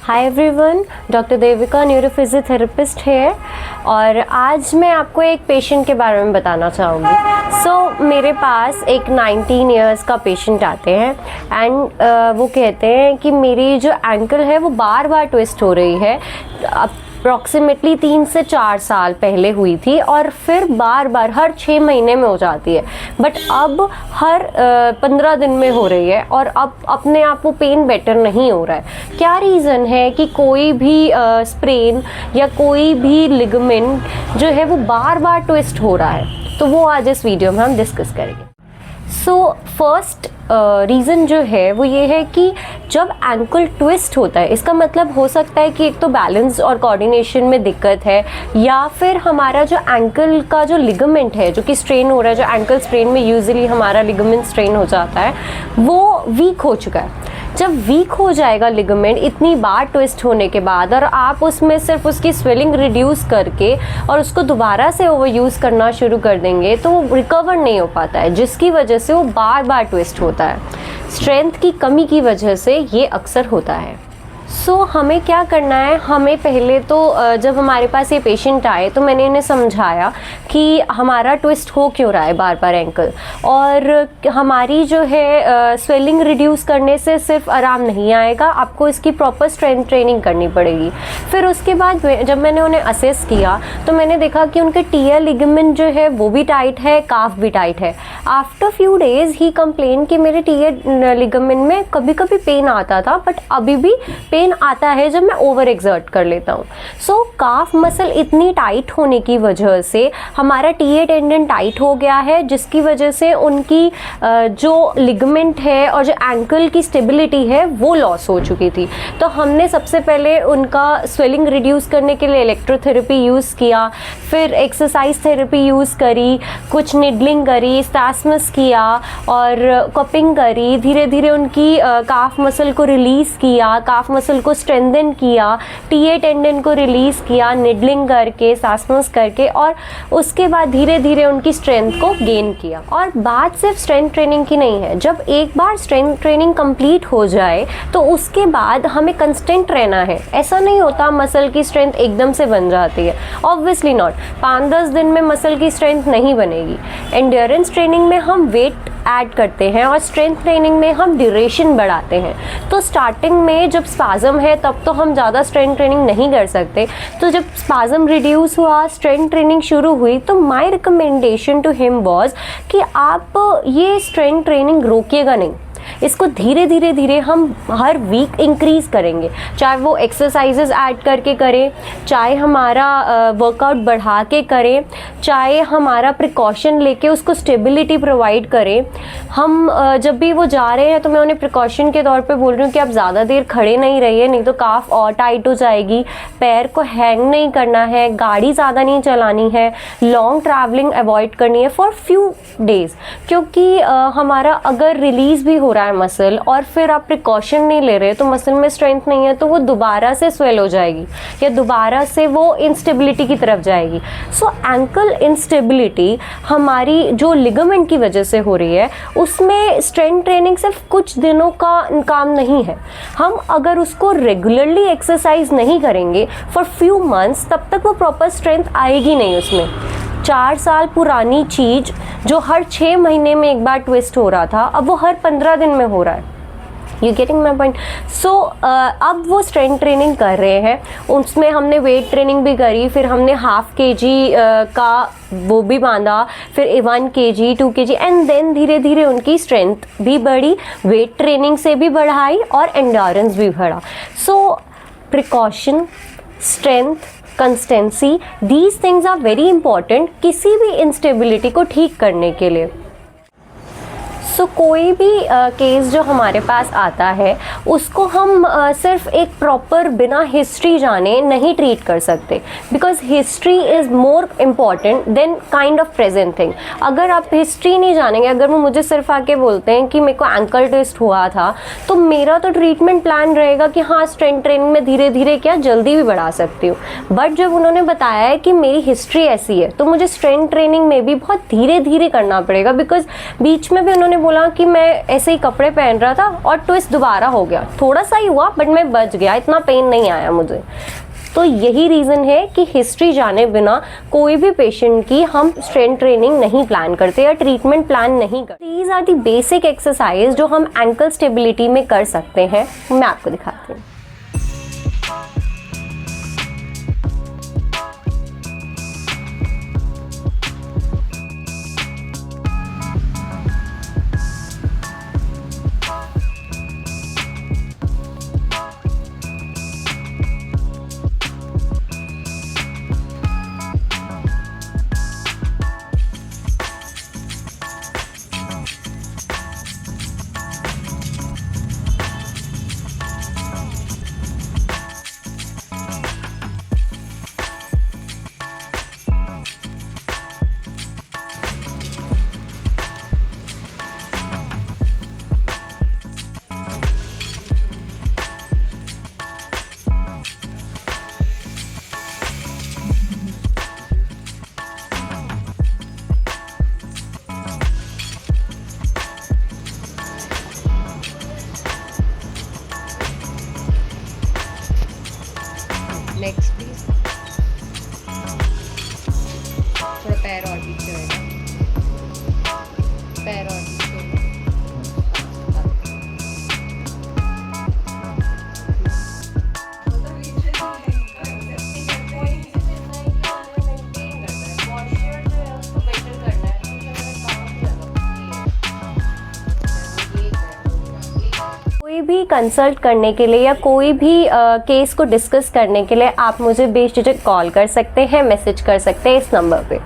Hi everyone, doctor Devika न्यूरोफिजियोथेरेपिस्ट है और आज मैं आपको एक पेशेंट के बारे में बताना चाहूँगी। मेरे पास एक 19 इयर्स का पेशेंट आते हैं एंड वो कहते हैं कि मेरी जो एंकल है वो बार बार ट्विस्ट हो रही है। अप्रॉक्सीमेटली 3 से 4 साल पहले हुई थी और फिर बार बार हर 6 महीने में हो जाती है, बट अब हर 15 दिन में हो रही है और अब अपने आप वो पेन बेटर नहीं हो रहा है। क्या रीज़न है कि कोई भी स्प्रेन या कोई भी लिगामेंट जो है वो बार बार ट्विस्ट हो रहा है, तो वो आज इस वीडियो में हम डिस्कस करेंगे। फर्स्ट रीज़न जो है वो ये है कि जब एंकल ट्विस्ट होता है, इसका मतलब हो सकता है कि एक तो बैलेंस और कोऑर्डिनेशन में दिक्कत है, या फिर हमारा जो एंकल का जो लिगामेंट है जो कि स्ट्रेन हो रहा है, जो एंकल स्ट्रेन में यूजुअली हमारा लिगामेंट स्ट्रेन हो जाता है, वो वीक हो चुका है। जब वीक हो जाएगा लिगामेंट इतनी बार ट्विस्ट होने के बाद और आप उसमें सिर्फ उसकी स्वेलिंग रिड्यूस करके और उसको दोबारा से ओवर यूज़ करना शुरू कर देंगे तो वो रिकवर नहीं हो पाता है, जिसकी वजह से वो बार बार ट्विस्ट होता है। स्ट्रेंथ की कमी की वजह से ये अक्सर होता है। हमें क्या करना है, हमें पहले तो जब हमारे पास ये पेशेंट आए तो मैंने इन्हें समझाया कि हमारा ट्विस्ट हो क्यों रहा है बार बार एंकल, और हमारी जो है स्वेलिंग रिड्यूस करने से सिर्फ आराम नहीं आएगा, आपको इसकी प्रॉपर स्ट्रेंथ ट्रेनिंग करनी पड़ेगी। फिर उसके बाद जब मैंने उन्हें असेस किया तो मैंने देखा कि उनके टियर लिगामेंट जो है वो भी टाइट है, काफ भी टाइट है। आफ्टर फ्यू डेज ही कंप्लेन कि मेरे टियर लिगामेंट में कभी कभी पेन आता था, बट अभी भी पेन आता है जब मैं ओवर एक्सर्ट कर लेता हूँ। काफ मसल इतनी टाइट होने की वजह से हमारा टीए टेंडन टाइट हो गया है, जिसकी वजह से उनकी जो लिगामेंट है और जो एंकल की स्टेबिलिटी है वो लॉस हो चुकी थी। तो हमने सबसे पहले उनका स्वेलिंग रिड्यूस करने के लिए इलेक्ट्रोथेरेपी यूज़ किया, फिर एक्सरसाइज थेरेपी यूज़ करी, कुछ निडलिंग करी, स्पैस्मस किया और कपिंग करी। धीरे धीरे उनकी काफ मसल को रिलीज़ किया, काफ मसल को स्ट्रेंथन किया, टीए टेंडन को रिलीज़ किया निडलिंग करके, स्पैस्मस करके, और उसके बाद धीरे धीरे उनकी स्ट्रेंथ को गेन किया। और बात सिर्फ स्ट्रेंथ ट्रेनिंग की नहीं है, जब एक बार स्ट्रेंथ ट्रेनिंग कंप्लीट हो जाए तो उसके बाद हमें कंस्टेंट रहना है। ऐसा नहीं होता मसल की स्ट्रेंथ एकदम से बन जाती है, ऑब्वियसली नॉट। 5-10 दिन में मसल की स्ट्रेंथ नहीं बनेगी। एंड्योरेंस ट्रेनिंग में हम वेट ऐड करते हैं और स्ट्रेंथ ट्रेनिंग में हम ड्यूरेशन बढ़ाते हैं। तो स्टार्टिंग में जब स्पाज़म है तब तो हम ज़्यादा स्ट्रेंथ ट्रेनिंग नहीं कर सकते, तो जब स्पाज़म रिड्यूस हुआ, स्ट्रेंथ ट्रेनिंग शुरू हुई, तो my recommendation to him was कि आप ये स्ट्रेंथ ट्रेनिंग रोकिएगा नहीं, इसको धीरे धीरे हम हर वीक इंक्रीज़ करेंगे। चाहे वो एक्सरसाइजेज ऐड करके करें, चाहे हमारा वर्कआउट बढ़ा के करें, चाहे हमारा प्रिकॉशन लेके उसको स्टेबिलिटी प्रोवाइड करें। हम जब भी वो जा रहे हैं तो मैं उन्हें प्रिकॉशन के तौर पे बोल रही हूँ कि आप ज़्यादा देर खड़े नहीं रहिए, नहीं तो काफ और टाइट हो जाएगी। पैर को हैंग नहीं करना है, गाड़ी ज़्यादा नहीं चलानी है, लॉन्ग ट्रैवलिंग अवॉइड करनी है फॉर फ्यू डेज़, क्योंकि हमारा अगर रिलीज़ भी हो रहा है मसल और फिर आप प्रिकॉशन नहीं ले रहे तो मसल में स्ट्रेंथ नहीं है, तो वो दोबारा से स्वेल हो जाएगी या दोबारा से वो इंस्टेबिलिटी की तरफ जाएगी। एंकल इंस्टेबिलिटी हमारी जो लिगामेंट की वजह से हो रही है, उसमें स्ट्रेंथ ट्रेनिंग सिर्फ कुछ दिनों का काम नहीं है। हम अगर उसको रेगुलरली एक्सरसाइज नहीं करेंगे फॉर फ्यू मंथ्स, तब तक वो प्रॉपर स्ट्रेंथ आएगी नहीं। उसमें 4 साल पुरानी चीज़ जो हर 6 महीने में एक बार ट्विस्ट हो रहा था, अब वो हर 15 दिन में हो रहा है। You getting my point? अब वो स्ट्रेंथ ट्रेनिंग कर रहे हैं, उसमें हमने वेट ट्रेनिंग भी करी, फिर हमने ½ kg का वो भी बांधा, फिर 1 kg 2 kg, एंड देन धीरे धीरे उनकी स्ट्रेंथ भी बढ़ी, वेट ट्रेनिंग से भी बढ़ाई और एंड्योरेंस भी बढ़ा। Precaution, strength, consistency, these things are very important किसी भी इंस्टेबिलिटी को ठीक करने के लिए। कोई भी केस जो हमारे पास आता है उसको हम सिर्फ एक प्रॉपर बिना हिस्ट्री जाने नहीं ट्रीट कर सकते, because history is more important than kind of present thing. अगर आप हिस्ट्री नहीं जानेंगे, अगर वो मुझे सिर्फ आके बोलते हैं कि मेरे को एंकल ट्विस्ट हुआ था, तो मेरा तो ट्रीटमेंट प्लान रहेगा कि हाँ स्ट्रेंथ ट्रेनिंग में धीरे धीरे क्या जल्दी भी बढ़ा सकती हूँ। बट जब उन्होंने बताया है कि मेरी हिस्ट्री ऐसी है, तो मुझे स्ट्रेंथ ट्रेनिंग में भी बहुत धीरे धीरे करना पड़ेगा, बिकॉज बीच में भी उन्होंने बोला कि मैं ऐसे ही कपड़े पहन रहा था और ट्विस्ट दोबारा हो गया, थोड़ा सा ही हुआ बट मैं बच गया, इतना पेन नहीं आया मुझे। तो यही रीज़न है कि हिस्ट्री जाने बिना कोई भी पेशेंट की हम स्ट्रेंथ ट्रेनिंग नहीं प्लान करते या ट्रीटमेंट प्लान नहीं करते। These are the basic exercise जो हम एंकल स्टेबिलिटी में कर सकते हैं। मैं आपको दिखाती हूँ। नेक्स्ट प्लीज, थोड़ा पैर और पीछे होगा, पैर और पीछे होगा। कोई भी कंसल्ट करने के लिए या कोई भी केस को डिस्कस करने के लिए आप मुझे बेझिझक कॉल कर सकते हैं, मैसेज कर सकते हैं इस नंबर पे।